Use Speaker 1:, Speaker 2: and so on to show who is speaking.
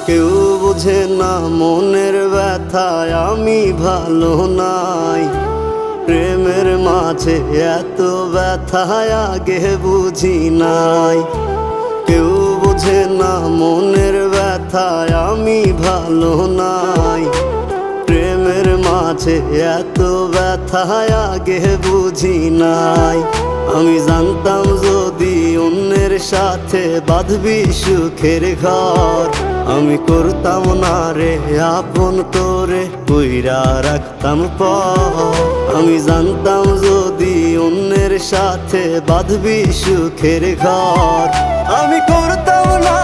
Speaker 1: কেউ বোঝে না মনের ব্যথায় আমি ভালো নাই। প্রেমের মাঝে এত ব্যথায় আগে বুঝি নাই। কেউ বোঝে না মনের ব্যথায় আমি ভালো নাই। প্রেমের মাঝে এত ব্যথায় আগে বুঝি নাই। আমি জানতাম যদি অন্যের সাথে বাঁধবি সুখের ঘর, আমি করতাম না রে আপন করে কইরা রাখতাম পর। আমি জানতাম যদি অন্যের সাথে বাঁধবি সুখের ঘর, আমি করতাম না